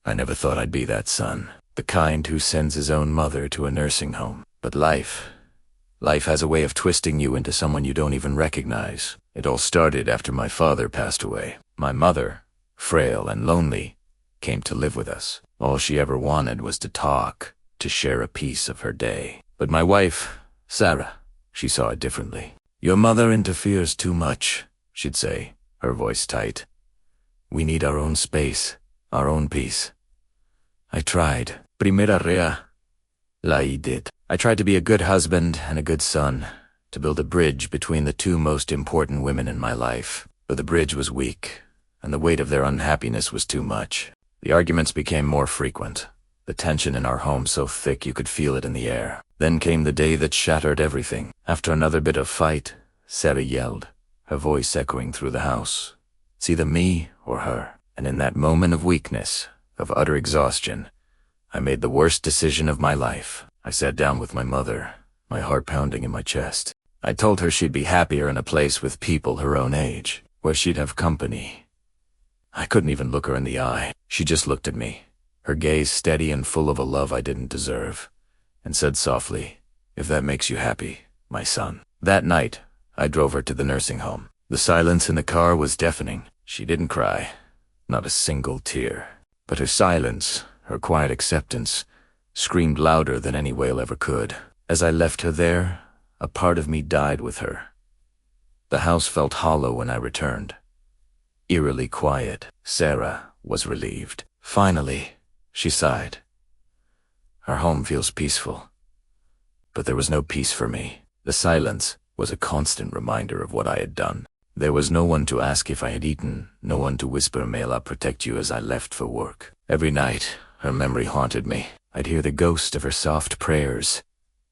I never thought I'd be that son, the kind who sends his own mother to a nursing home. But life has a way of twisting you into someone you don't even recognize. It all started after my father passed away. My mother, frail and lonely, came to live with us. All she ever wanted was to talk, to share a piece of her day. But my wife, Sarah, she saw it differently. "Your mother interferes too much," she'd say, her voice tight. "We need our own space, our own peace." I tried. Primera rea. La did. I tried to be a good husband and a good son, to build a bridge between the two most important women in my life. But the bridge was weak, and the weight of their unhappiness was too much. The arguments became more frequent, the tension in our home so thick you could feel it in the air. Then came the day that shattered everything. After another bit of fight, Sarah yelled, her voice echoing through the house. It's either me or her. And in that moment of weakness, of utter exhaustion, I made the worst decision of my life. I sat down with my mother, my heart pounding in my chest. I told her she'd be happier in a place with people her own age, where she'd have company. I couldn't even look her in the eye. She just looked at me, her gaze steady and full of a love I didn't deserve, and said softly, "If that makes you happy, my son." That night, I drove her to the nursing home. The silence in the car was deafening. She didn't cry, not a single tear. But her silence, her quiet acceptance, screamed louder than any wail ever could. As I left her there, a part of me died with her. The house felt hollow when I returned. Eerily quiet. Sarah was relieved. "Finally," she sighed. "Our home feels peaceful." But there was no peace for me. The silence was a constant reminder of what I had done. There was no one to ask if I had eaten, no one to whisper, "May Allah protect you," as I left for work. Every night, her memory haunted me. I'd hear the ghost of her soft prayers,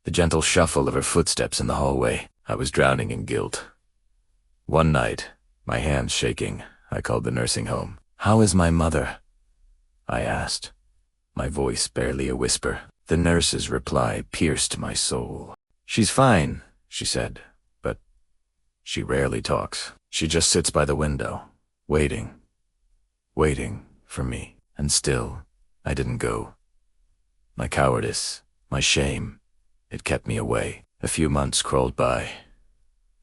the gentle shuffle of her footsteps in the hallway. I was drowning in guilt. One night, my hands shaking, I called the nursing home. "How is my mother?" I asked, my voice barely a whisper. The nurse's reply pierced my soul. "She's fine," she said, "but she rarely talks. She just sits by the window, waiting for me." And still, I didn't go. My cowardice, my shame, it kept me away. A few months crawled by.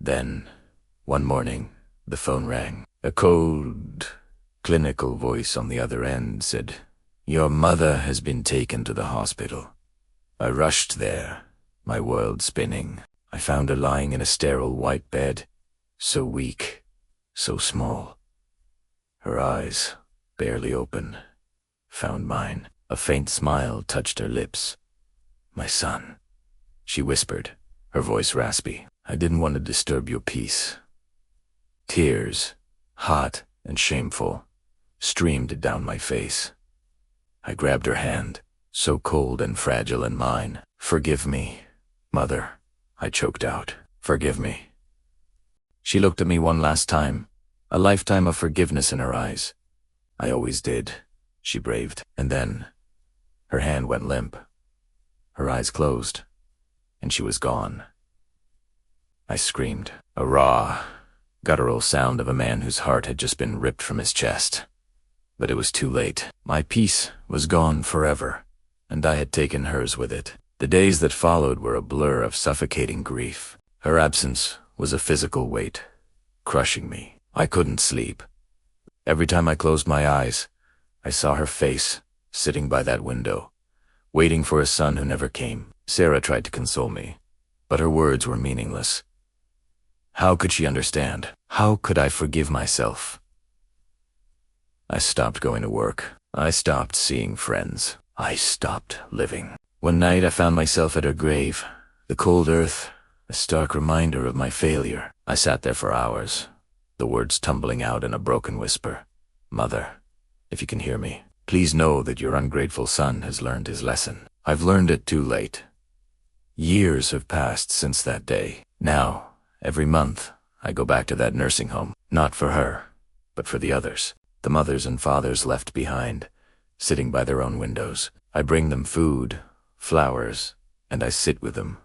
Then, one morning, the phone rang. A cold, clinical voice on the other end said, "Your mother has been taken to the hospital." I rushed there, my world spinning. I found her lying in a sterile white bed, so weak, so small. Her eyes, barely open, found mine. A faint smile touched her lips. "My son," she whispered, her voice raspy. "I didn't want to disturb your peace." Tears, hot and shameful, streamed down my face. I grabbed her hand, so cold and fragile in mine. "Forgive me, Mother," I choked out. "Forgive me." She looked at me one last time, a lifetime of forgiveness in her eyes. "I always did," she braved. And then, her hand went limp. Her eyes closed, and she was gone. I screamed, a raw, guttural sound of a man whose heart had just been ripped from his chest. But it was too late. My peace was gone forever, and I had taken hers with it. The days that followed were a blur of suffocating grief. Her absence was a physical weight, crushing me. I couldn't sleep. Every time I closed my eyes, I saw her face, sitting by that window, waiting for a son who never came. Sarah tried to console me, but her words were meaningless. How could she understand? How could I forgive myself? I stopped going to work. I stopped seeing friends. I stopped living. One night I found myself at her grave, the cold earth, a stark reminder of my failure. I sat there for hours, the words tumbling out in a broken whisper. "Mother, if you can hear me, please know that your ungrateful son has learned his lesson. I've learned it too late. Years have passed since that day. Now, every month, I go back to that nursing home, not for her, but for the others, the mothers and fathers left behind, sitting by their own windows. I bring them food, flowers, and I sit with them,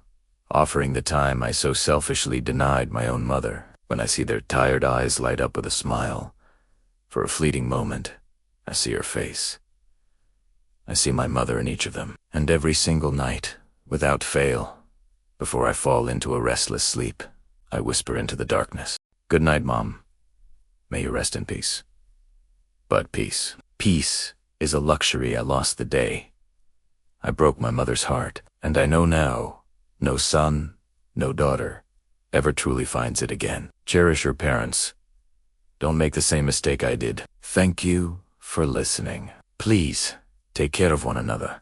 offering the time I so selfishly denied my own mother. When I see their tired eyes light up with a smile, for a fleeting moment, I see her face. I see my mother in each of them, and every single night, without fail, before I fall into a restless sleep, I whisper into the darkness, "Good night, Mom. May you rest in peace." But peace is a luxury I lost the day I broke my mother's heart, and I know now, no son, no daughter, ever truly finds it again. Cherish your parents. Don't make the same mistake I did. Thank you for listening. Please, take care of one another.